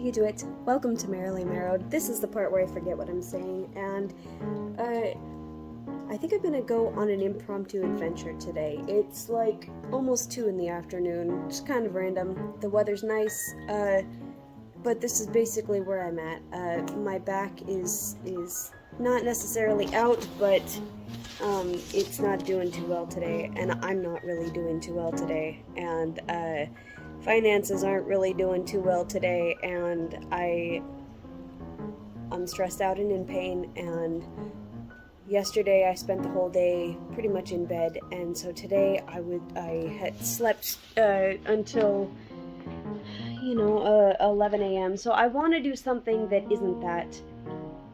you do it. Welcome to Merrily Marrowed. This is the part where I forget what I'm saying, and I think I'm gonna go on an impromptu adventure today. It's like almost 2 in the afternoon, just kind of random. The weather's nice, but this is basically where I'm at. My back is not necessarily out, but it's not doing too well today, and I'm not really doing too well today, and finances aren't really doing too well today, and I'm stressed out and in pain. And yesterday I spent the whole day pretty much in bed, and so today I had slept until 11 a.m. So I want to do something that isn't that,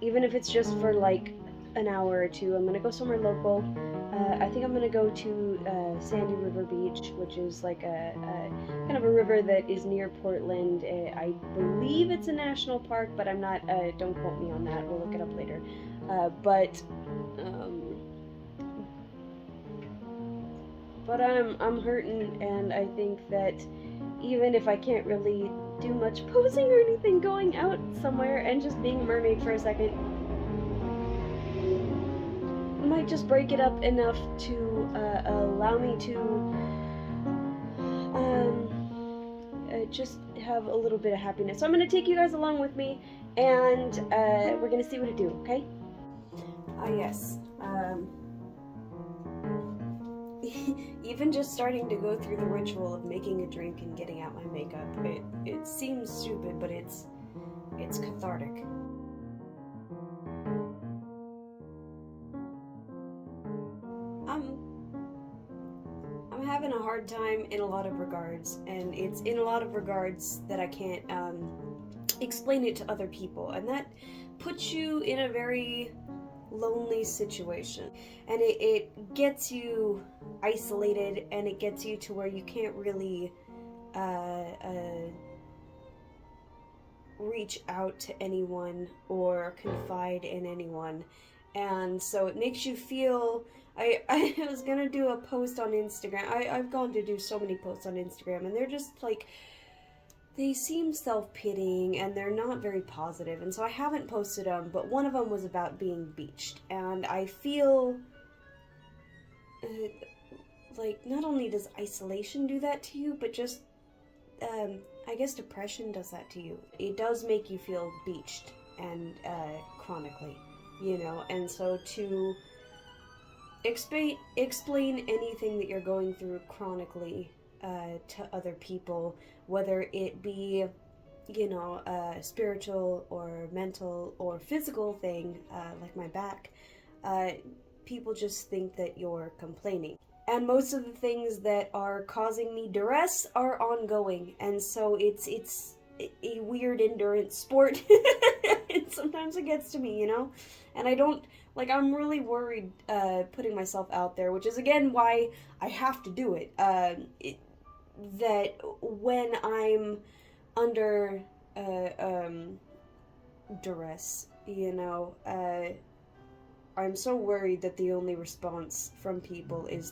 even if it's just for like an hour or two. I'm gonna go somewhere local. I think I'm gonna go to Sandy River Beach, which is like a kind of a river that is near Portland. I believe it's a national park, but I'm not. Don't quote me on that. We'll look it up later. But I'm hurting, and I think that even if I can't really do much posing or anything, going out somewhere and just being a mermaid for a second might just break it up enough to allow me to just have a little bit of happiness. So I'm going to take you guys along with me, and we're going to see what it do, okay? Yes. Even just starting to go through the ritual of making a drink and getting out my makeup, it seems stupid, but it's cathartic. I'm having a hard time in a lot of regards, and it's in a lot of regards that I can't explain it to other people, and that puts you in a very lonely situation, and it gets you isolated, and it gets you to where you can't really reach out to anyone or confide in anyone, and so it makes you feel. I was gonna do a post on Instagram. I've gone to do so many posts on Instagram, and they're just like, they seem self-pitying, and they're not very positive, and so I haven't posted them, but one of them was about being beached, and I feel like not only does isolation do that to you, but just, I guess depression does that to you. It does make you feel beached, and chronically, and so to explain anything that you're going through chronically to other people, whether it be, a spiritual or mental or physical thing, like my back, people just think that you're complaining. And most of the things that are causing me duress are ongoing, and so it's a weird endurance sport. And sometimes it gets to me, and I don't, I'm really worried putting myself out there, which is again why I have to do it. That when I'm under duress, I'm so worried that the only response from people is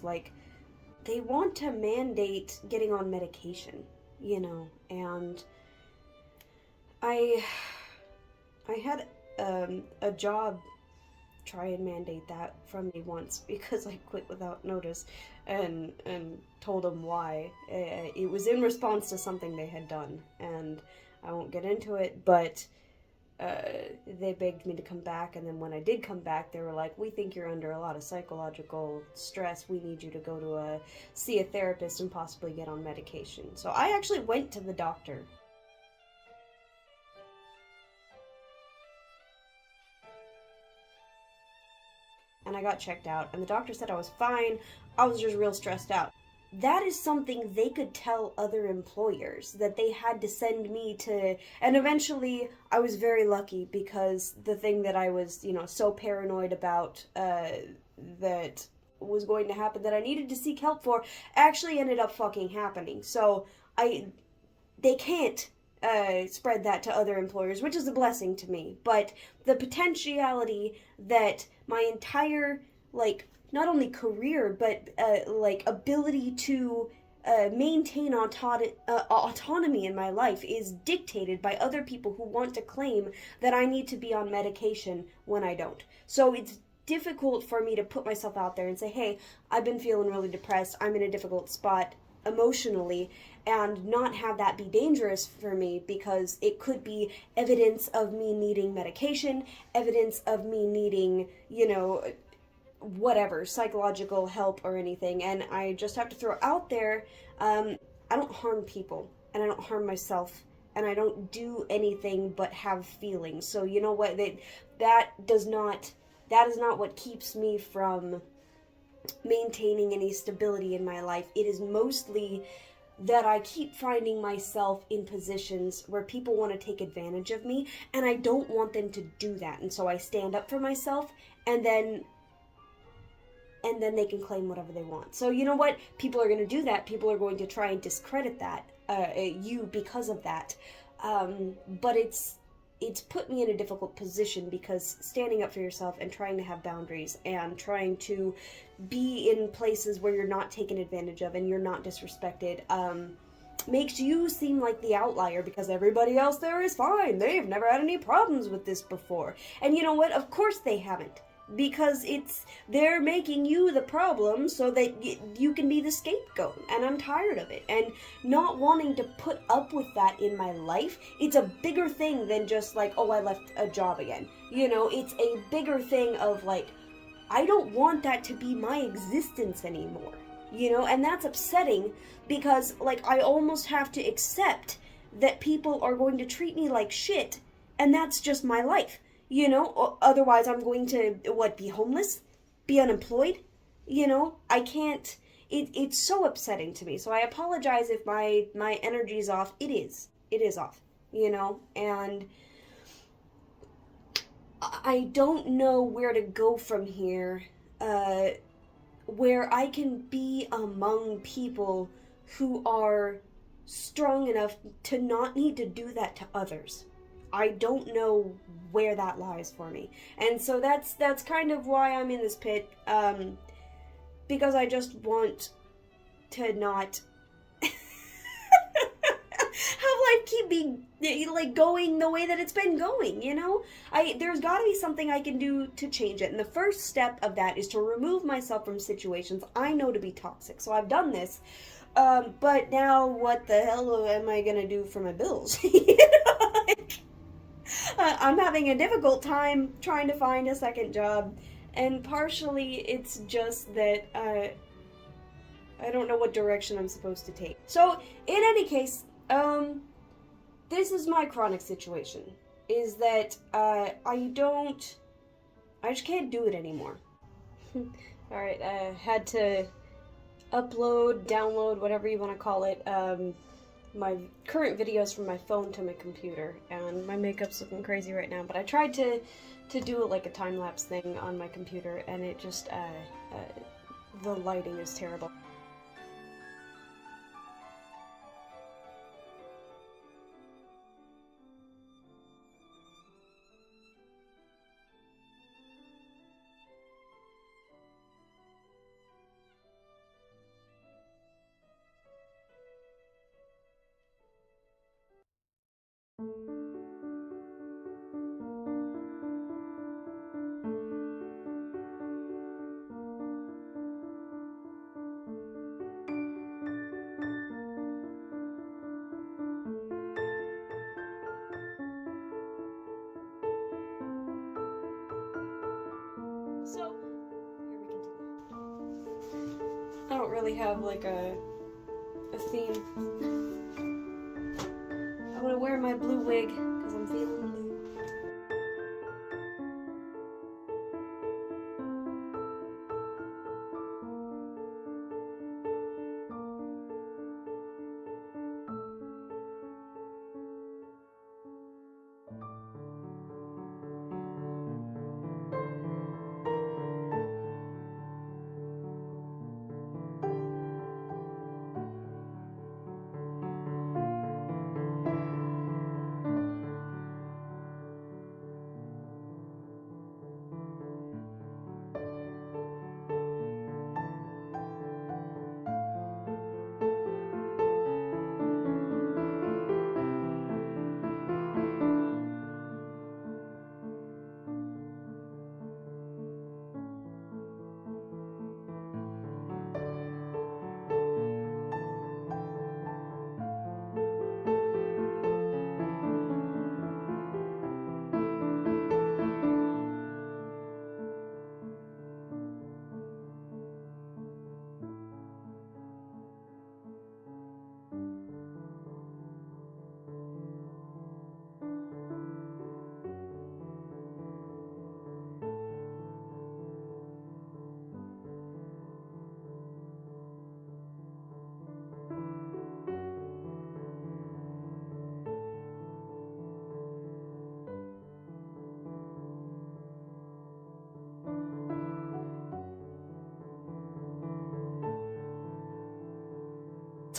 they want to mandate getting on medication, and I had a job try and mandate that from me once because I quit without notice, and told them why. It was in response to something they had done, and I won't get into it, but they begged me to come back, and then when I did come back, they were like, we think you're under a lot of psychological stress, we need you to go to see a therapist and possibly get on medication. So I actually went to the doctor. And I got checked out, and the doctor said I was fine. I was just real stressed out. That is something they could tell other employers, that they had to send me to, and eventually I was very lucky because the thing that I was, so paranoid about that was going to happen that I needed to seek help for actually ended up fucking happening. So they can't spread that to other employers, which is a blessing to me, but the potentiality that my entire, not only career, but ability to maintain autonomy in my life is dictated by other people who want to claim that I need to be on medication when I don't. So it's difficult for me to put myself out there and say, hey, I've been feeling really depressed, I'm in a difficult spot emotionally, and not have that be dangerous for me, because it could be evidence of me needing medication, evidence of me needing, whatever, psychological help or anything. And I just have to throw out there, I don't harm people, and I don't harm myself, and I don't do anything but have feelings. So you know what, that is not what keeps me from maintaining any stability in my life. It is mostly that I keep finding myself in positions where people want to take advantage of me, and I don't want them to do that. And so I stand up for myself, and then they can claim whatever they want. So you know what? People are going to do that. People are going to try and discredit that, you, because of that. But it's put me in a difficult position, because standing up for yourself and trying to have boundaries and trying to be in places where you're not taken advantage of and you're not disrespected, makes you seem like the outlier, because everybody else there is fine. They've never had any problems with this before. And you know what? Of course they haven't. Because they're making you the problem so that you can be the scapegoat, and I'm tired of it. And not wanting to put up with that in my life, it's a bigger thing than just like, oh, I left a job again. It's a bigger thing of like, I don't want that to be my existence anymore. And that's upsetting, because like, I almost have to accept that people are going to treat me like shit, and that's just my life. Otherwise I'm going to, be homeless? Be unemployed? I can't, it's so upsetting to me. So I apologize if my energy's off. It is off, and I don't know where to go from here, where I can be among people who are strong enough to not need to do that to others. I don't know where that lies for me. And so that's kind of why I'm in this pit, because I just want to not have life keep being like going the way that it's been going. There's got to be something I can do to change it, and the first step of that is to remove myself from situations I know to be toxic. So I've done this, but now what the hell am I gonna do for my bills? I'm having a difficult time trying to find a second job, and partially it's just that I don't know what direction I'm supposed to take. So, in any case, this is my chronic situation, is that I just can't do it anymore. Alright, I had to upload, download, whatever you want to call it, my current videos from my phone to my computer, and my makeup's looking crazy right now, but I tried to do it like a time-lapse thing on my computer, and it just, the lighting is terrible. So, here we continue. I don't really have like a theme. I'm gonna wear my blue wig because I'm feeling blue.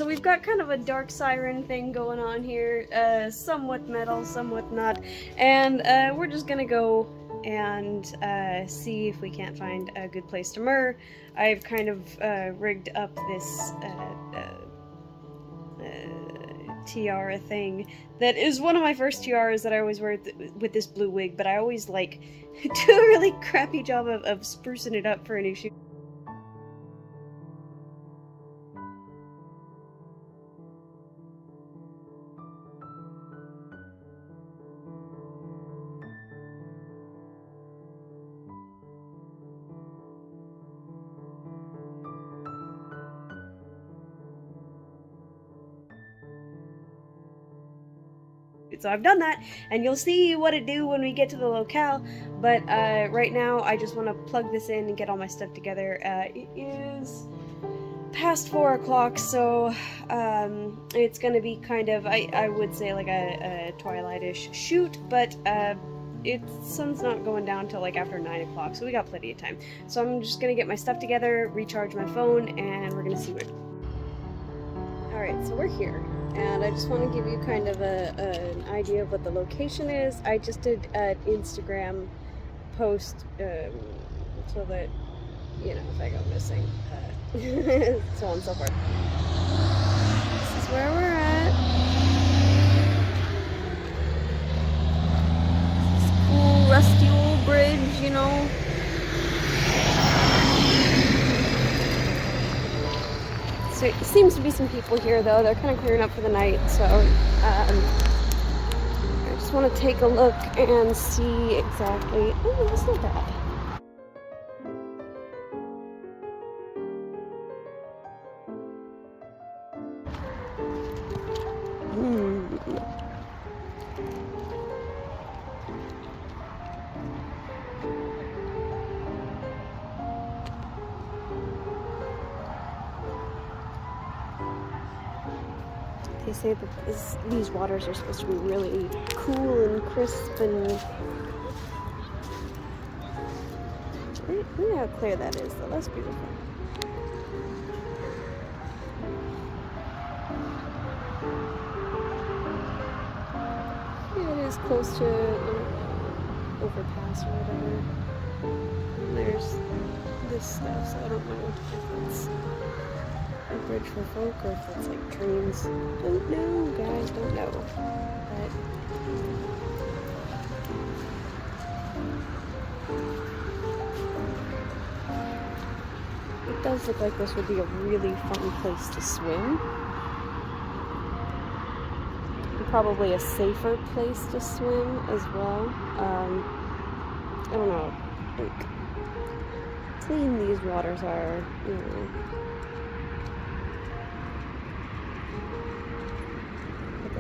So we've got kind of a dark siren thing going on here, somewhat metal, somewhat not, and we're just gonna go and see if we can't find a good place to mer. I've kind of rigged up this tiara thing that is one of my first tiaras that I always wear with this blue wig, but I always like do a really crappy job of sprucing it up for a new shoot. So I've done that, and you'll see what it do when we get to the locale, but right now I just want to plug this in and get all my stuff together. It is past 4 o'clock, so it's gonna be kind of, I would say like a twilight-ish shoot, but sun's not going down till like after 9 o'clock, so we got plenty of time. So I'm just gonna get my stuff together, recharge my phone, and we're gonna see what. Alright, so we're here, and I just want to give you kind of an idea of what the location is. I just did an Instagram post so that, you know, if I go missing, so on and so forth. This is where we're at. This cool, rusty old bridge, you know. So it seems to be some people here, though. They're kind of clearing up for the night, so I just want to take a look and see exactly. Oh, that's not bad. They say that these waters are supposed to be really cool and crisp, and look how clear that is, though. That's beautiful. Yeah, it is close to overpass or whatever. And there's this stuff, so I don't know if it's a bridge for folk or if it's like trains. Don't know, guys, don't know. But it does look like this would be a really fun place to swim. And probably a safer place to swim as well. I don't know, like, clean these waters are, you know.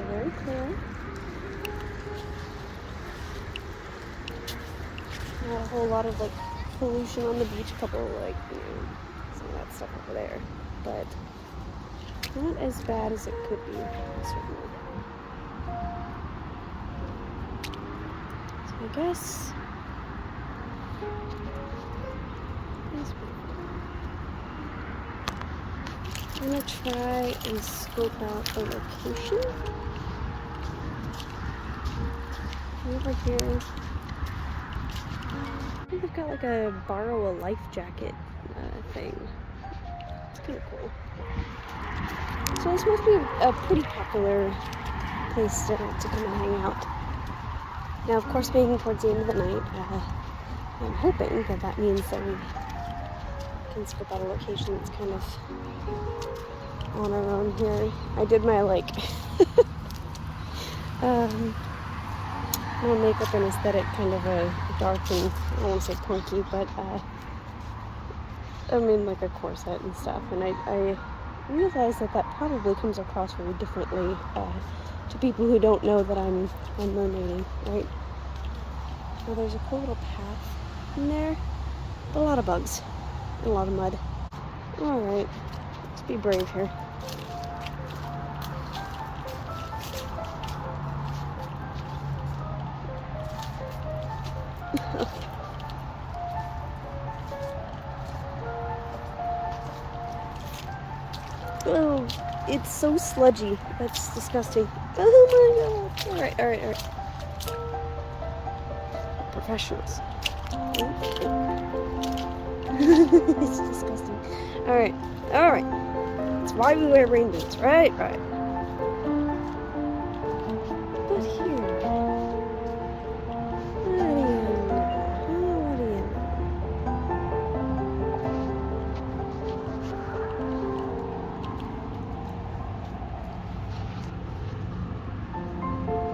Very clear. Not a whole lot of like pollution on the beach. A couple like, you know, some of that stuff over there, but not as bad as it could be, certainly. So I guess I'm gonna try and scope out the location. Over here, I think they've got like a borrow a life jacket thing. It's kind of cool. So this must be a pretty popular place to come and hang out. Now, of course, being towards the end of the night, I'm hoping that that means that we can scope out a location that's kind of on our own here. I did my like my makeup and aesthetic kind of a dark and, I don't want to say punky, but I mean like a corset and stuff, and I realize that probably comes across very differently to people who don't know that I'm mermaiding, right? Well, there's a cool little path in there, but a lot of bugs, and a lot of mud. Alright, let's be brave here. Oh, it's so sludgy. That's disgusting. Oh my god. Alright. Professionals. It's disgusting. Alright. That's why we wear rain boots, right? But here. What do you know?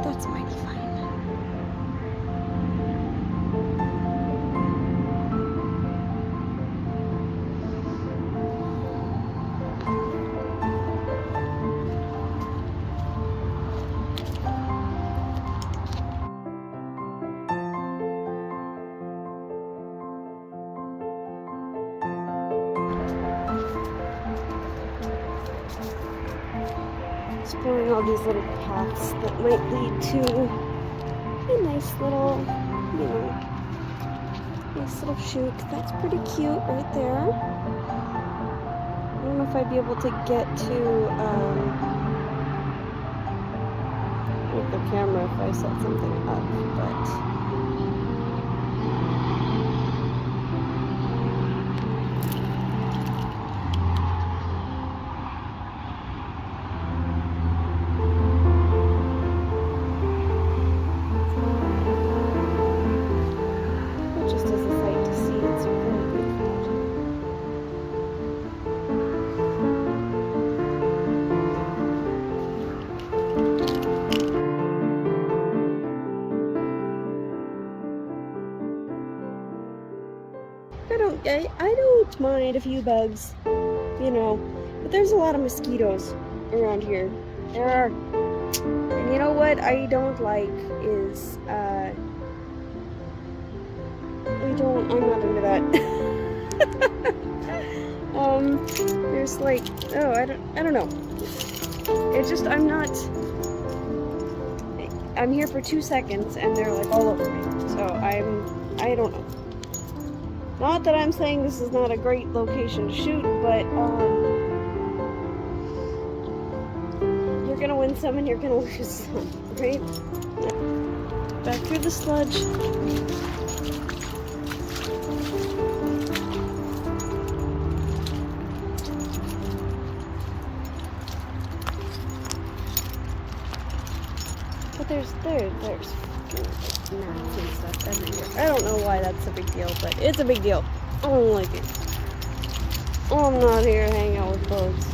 That's mighty fine. Exploring all these little paths that might lead to a nice little, nice little chute. That's pretty cute right there. I don't know if I'd be able to get to with the camera if I set something up, but I don't mind a few bugs, but there's a lot of mosquitoes around here. There are. And you know what I don't like is, I'm not into that. There's like, I don't know. It's just, I'm here for 2 seconds and they're like all over me. So I don't know. Not that I'm saying this is not a great location to shoot, but you're gonna win some and you're gonna lose some, right? Back through the sludge. But there's gnats and stuff everywhere. I don't know why that's a big deal, but it's a big deal. I don't like it. I'm not here to hang out with bugs.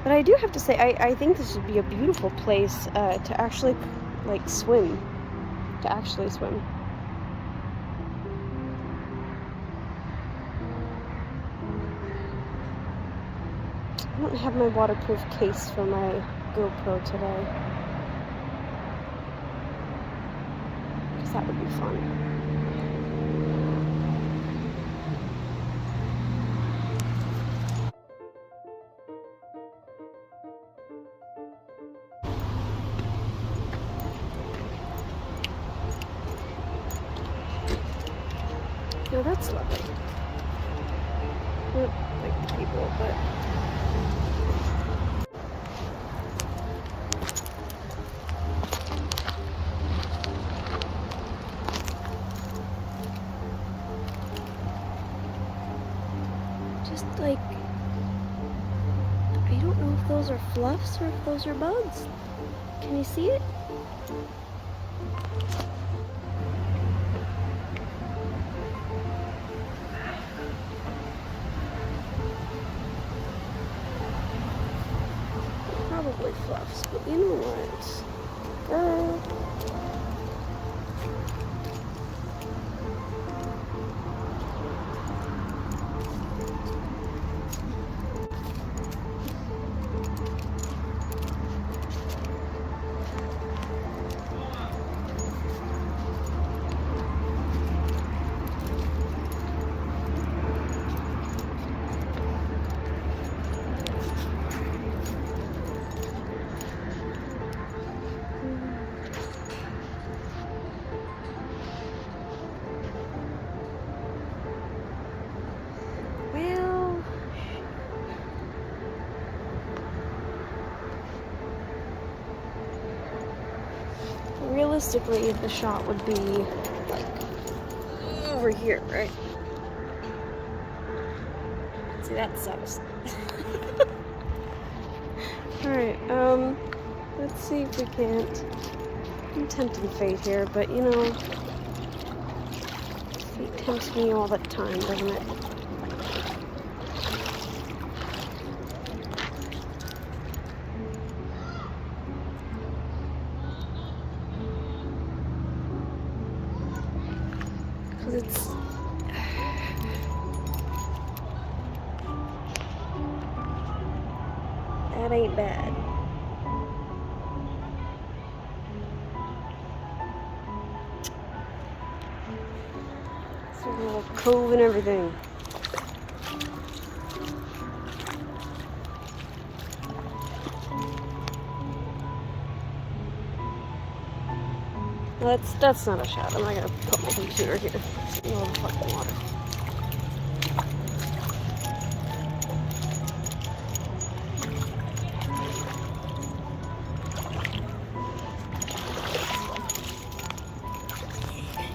But I do have to say, I think this would be a beautiful place to actually, swim. To actually swim. I don't have my waterproof case for my GoPro today. Because that would be fun. No, that's lovely. I don't like the people, but... just like, I don't know if those are fluffs or if those are bugs. Can you see it? Probably fluffs, but you know what? realistically, the shot would be like over here, right? See, that sucks. Alright, let's see if we can't. I'm tempting fate here, but you know, fate tempts me all the time, doesn't it? Because it's... that ain't bad. It's a little cove and everything. That's not a shot. I'm not gonna put my computer here. It's in all the fucking water.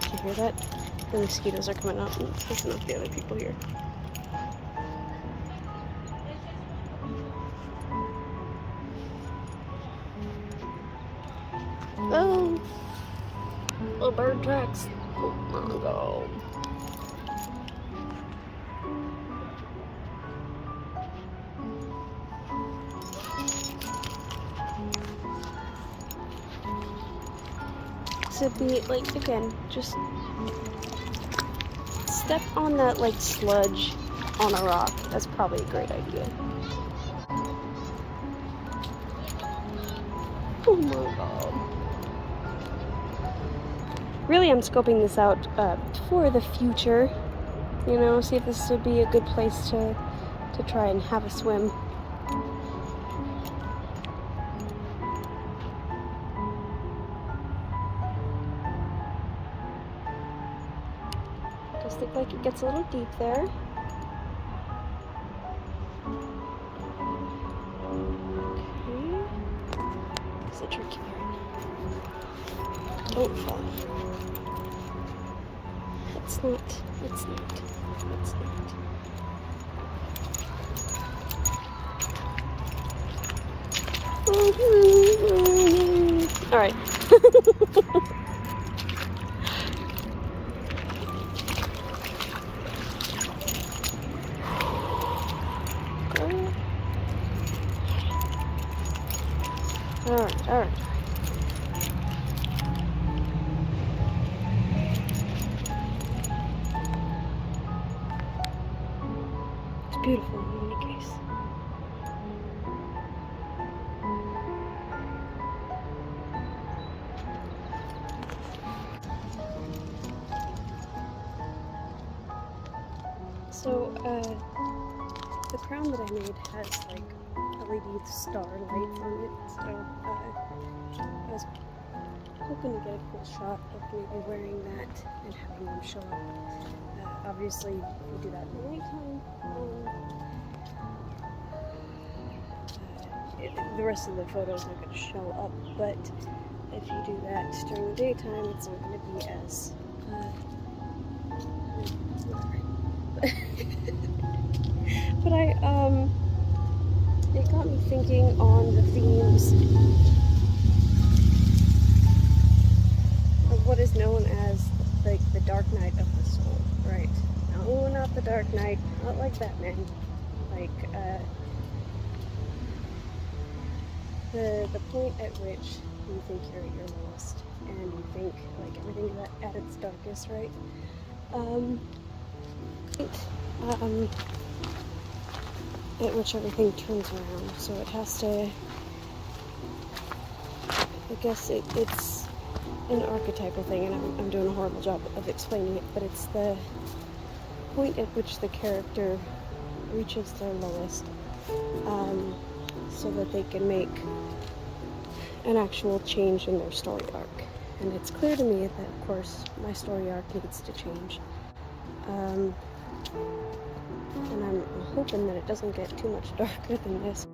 Did you hear that? The mosquitoes are coming up and pissing off the other people here. Oh! Little bird tracks. Oh my god. So be like, again, just step on that like sludge on a rock. That's probably a great idea. Oh my god. Really, I'm scoping this out for the future. You know, see if this would be a good place to try and have a swim. Does look like it gets a little deep there. Okay. It's a tricky part. Don't fall. It's not. It's not. It's not. All right. All right. It's beautiful in any case. So, the crown that I made has like LED star lights on it, so I was hoping to get a cool shot of maybe wearing that and having them show up. Obviously, if you do that in the nighttime, the rest of the photos are going to show up, but if you do that during the daytime, it's not going to be as but it got me thinking on the themes of what is known as like the dark night of the soul, right? No, not the Dark Knight, not like Batman, like the point at which you think you're at your lowest and you think like everything is at its darkest, right? At which everything turns around, so it has to, I guess it's an archetypal thing, and I'm doing a horrible job of explaining it, but it's the point at which the character reaches their lowest, so that they can make an actual change in their story arc. And it's clear to me that, of course, my story arc needs to change. And I'm hoping that it doesn't get too much darker than this.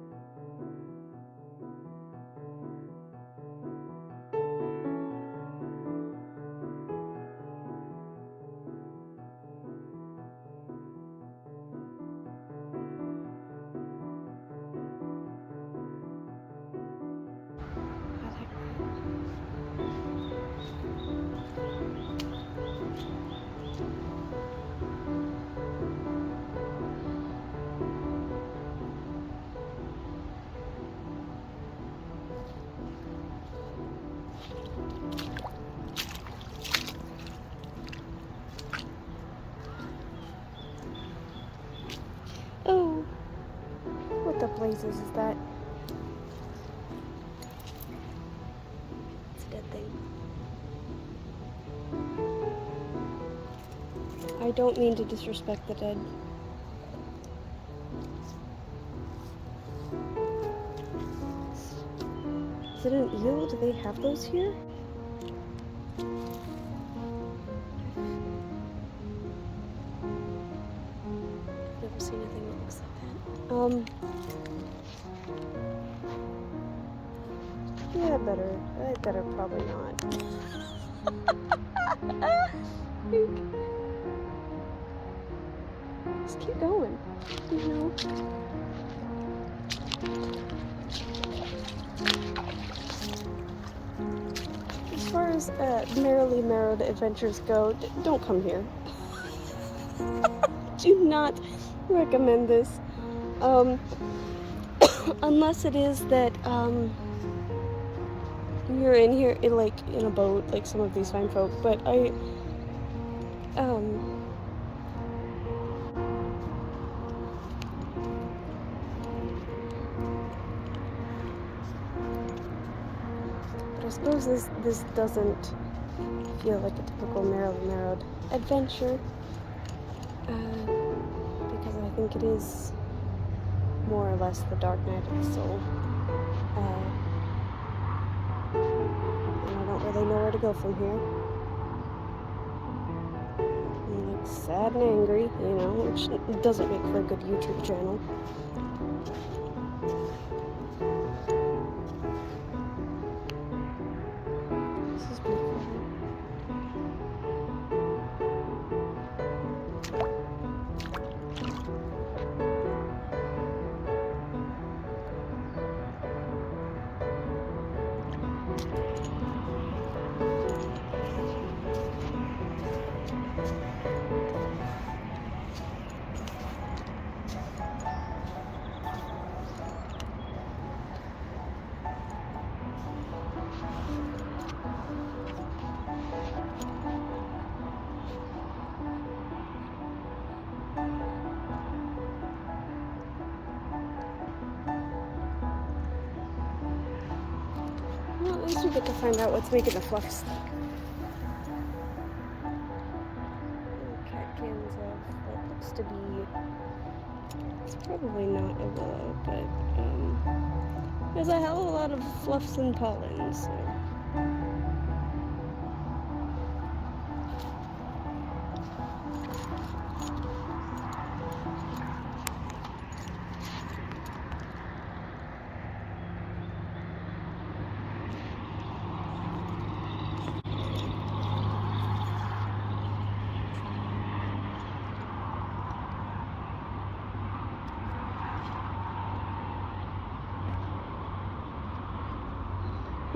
blazes is that? It's a dead thing. I don't mean to disrespect the dead. Is it an eel? Do they have those here? I've never seen anything that looks like that. Yeah, I better probably not. Just keep going, you know? As far as merrily marrowed adventures go, don't come here. Do not recommend this. Unless it is that, you're in here in a boat, like some of these fine folk, but but I suppose this doesn't feel like a typical merrily marrowed adventure, because I think it is more or less the dark night of the soul. And I don't really know where to go from here. I'm like sad and angry, you know, which doesn't make for a good YouTube channel. This is beautiful. Well, at least we get to find out what's making the fluff stick. Cat cans of what looks to be... It's probably not a willow, but there's a hell of a lot of fluffs and pollen, so...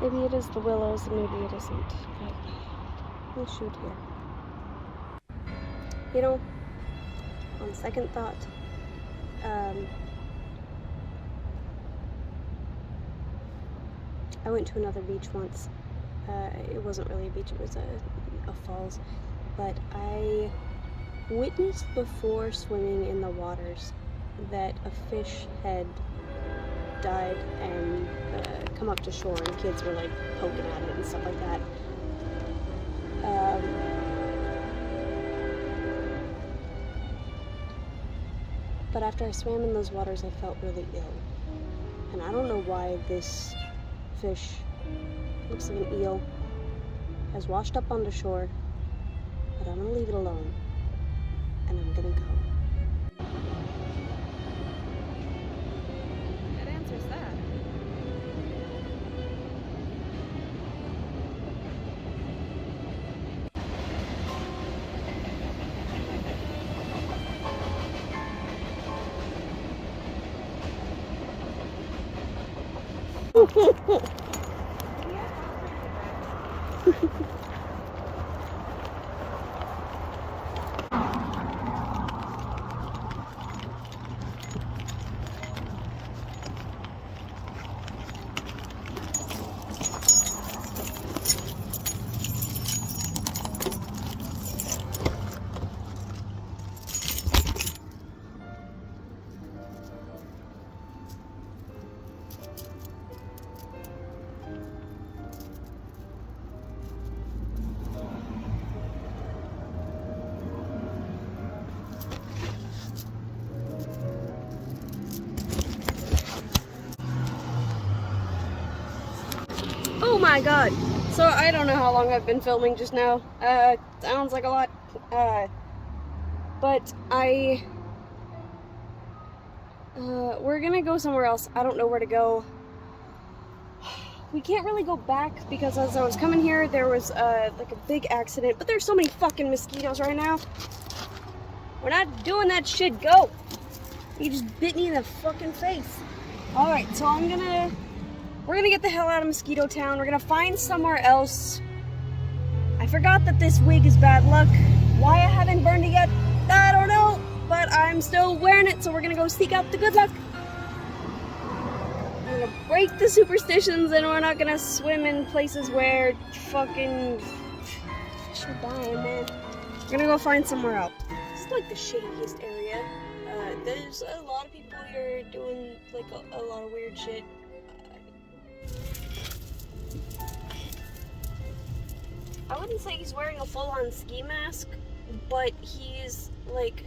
Maybe it is the willows and maybe it isn't, but we'll shoot here. You know, on second thought, I went to another beach once. It wasn't really a beach, it was a falls, but I witnessed before swimming in the waters that a fish had died and come up to shore, and kids were like poking at it and stuff like that. But after I swam in those waters, I felt really ill, and I don't know why this fish, looks like an eel, has washed up onto shore, but I'm gonna leave it alone, and I'm gonna go. That answers that. my god. So I don't know how long I've been filming just now. Sounds like a lot. But we're gonna go somewhere else. I don't know where to go. We can't really go back because as I was coming here, there was like a big accident. But there's so many fucking mosquitoes right now. We're not doing that shit. Go. You just bit me in the fucking face. All right, so we're gonna get the hell out of Mosquito Town. We're gonna find somewhere else. I forgot that this wig is bad luck. Why I haven't burned it yet, I don't know. But I'm still wearing it, so we're gonna go seek out the good luck. We're gonna break the superstitions, and we're not gonna swim in places where fucking fish are dying, man. We're gonna go find somewhere else. This is like the shadiest area. There's a lot of people here doing like a lot of weird shit. I wouldn't say he's wearing a full-on ski mask, but he's like...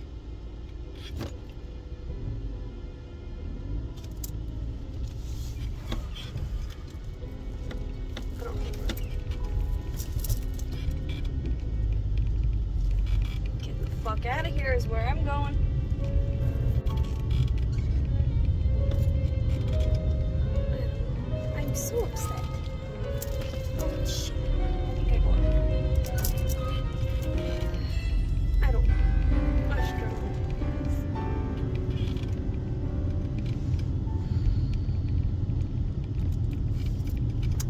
Get the fuck out of here is where I'm going. I'm so upset. Oh shit. I think I go up. I don't know. I'm struggling.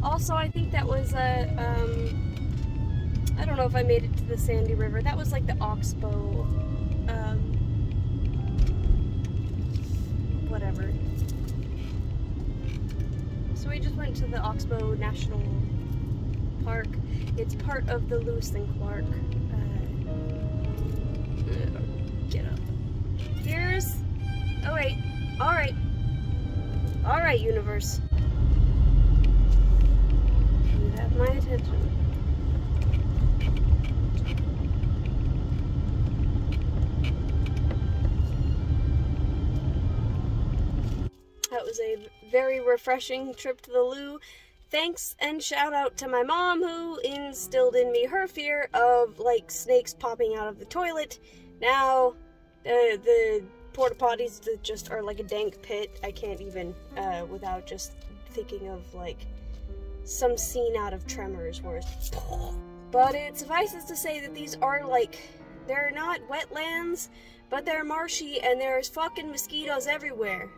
Also, I think that was I don't know if I made it to the Sandy River. That was like the Oxbow, whatever. So we just went to the Oxbow National Park. It's part of the Lewis and Clark. Get up. Here's... Oh wait. Alright. Alright, universe. You have my attention. That was a very refreshing trip to the loo. Thanks and shout out to my mom who instilled in me her fear of like snakes popping out of the toilet. Now the porta potties just are like a dank pit. I can't even without just thinking of like some scene out of Tremors where it's... But it suffices to say that these are like, they're not wetlands, but they're marshy and there's fucking mosquitoes everywhere.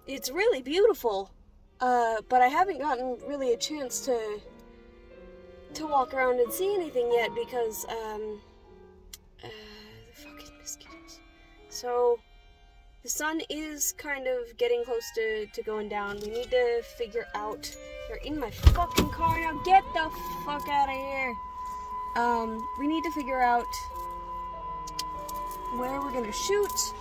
It's really beautiful. But I haven't gotten really a chance to walk around and see anything yet because, the fucking mosquitoes. So, the sun is kind of getting close to going down. We need to figure out... They're in my fucking car now. Get the fuck out of here. We need to figure out where we're gonna shoot.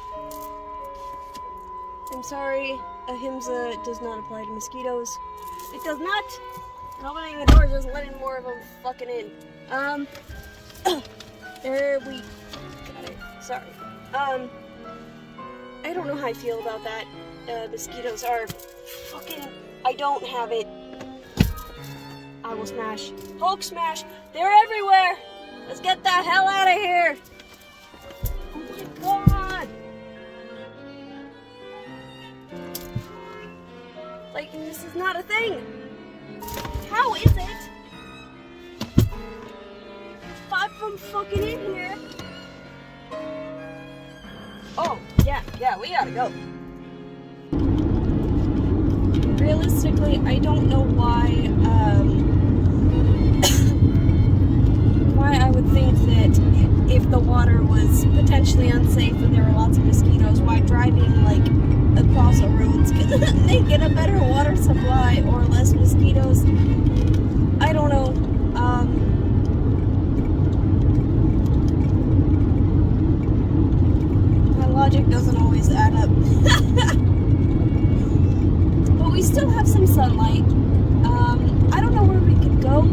I'm sorry, ahimsa does not apply to mosquitoes. It does not! And opening the doors is letting more of them fucking in. There we got it. Sorry. I don't know how I feel about that. Mosquitoes are fucking... I don't have it. I will smash. Hulk smash! They're everywhere! Let's get the hell out of here! Oh my god! Like, this is not a thing! How is it? 5 of them fucking in here! Oh, yeah, we gotta go. Realistically, I don't know why I would think that if the water was potentially unsafe and there were lots of mosquitoes, why driving, like, across a road's gonna make it a better water supply or less mosquitoes. I don't know. My logic doesn't always add up. But we still have some sunlight. I don't know where we could go,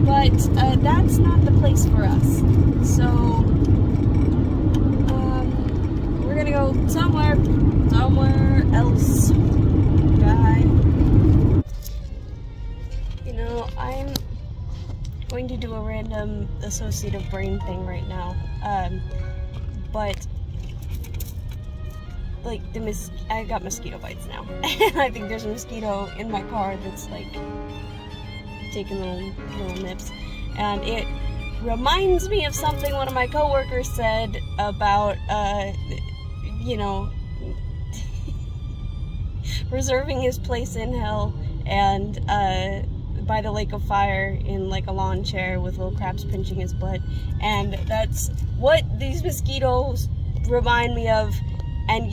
but that's not the place for us. So, we're gonna go somewhere else. Bye. going to do a random associative brain thing right now. But like I got mosquito bites now, and I think there's a mosquito in my car that's like taking little nips, and it reminds me of something one of my coworkers said about reserving his place in hell and by the lake of fire in like a lawn chair with little crabs pinching his butt, and that's what these mosquitoes remind me of. And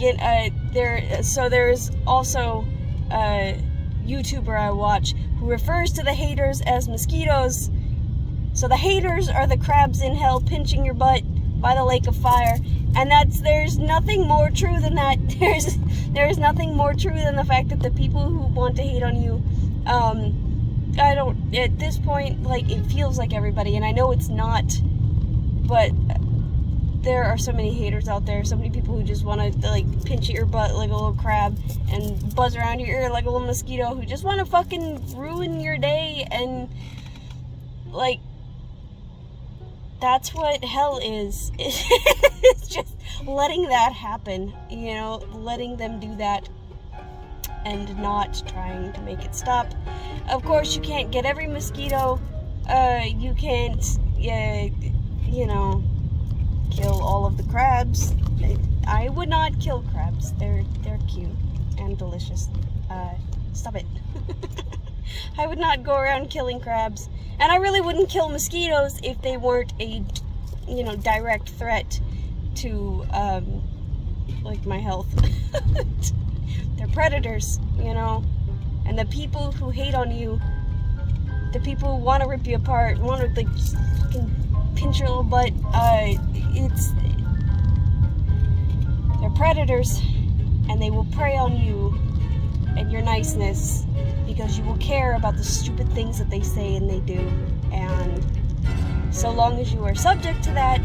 there's also a YouTuber I watch who refers to the haters as mosquitoes. So the haters are the crabs in hell pinching your butt by the lake of fire, and there's nothing more true than that. There's nothing more true than the fact that the people who want to hate on you, at this point, like, it feels like everybody, and I know it's not, but there are so many haters out there, so many people who just want to, like, pinch at your butt like a little crab and buzz around your ear like a little mosquito, who just want to fucking ruin your day, and, like, that's what hell is. It's just letting that happen, letting them do that and not trying to make it stop. Of course, you can't get every mosquito. You can't, kill all of the crabs. I would not kill crabs. They're cute and delicious. Stop it. I would not go around killing crabs. And I really wouldn't kill mosquitoes if they weren't a, direct threat to, like, my health. They're predators, and the people who hate on you, the people who want to rip you apart, want to, like, fucking pinch your little butt, they're predators, and they will prey on you and your niceness, because you will care about the stupid things that they say and they do. And so long as you are subject to that,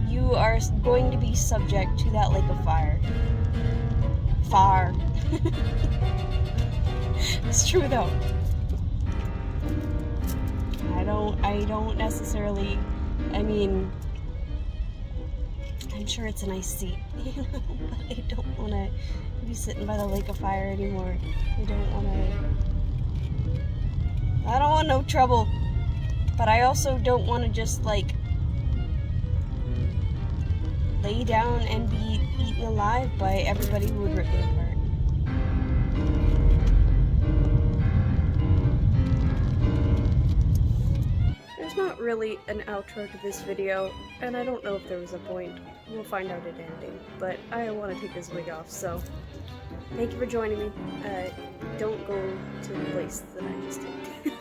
you are going to be subject to that lake of fire. Fire. It's true though. I don't necessarily, I'm sure it's a nice seat, but I don't want to be sitting by the lake of fire anymore. I don't want no trouble, but I also don't want to just, like, lay down and be eaten alive by everybody who would rip me apart. There's not really an outro to this video, and I don't know if there was a point. We'll find out at ending, but I want to take this wig off, so thank you for joining me. Don't go to the place that I just did.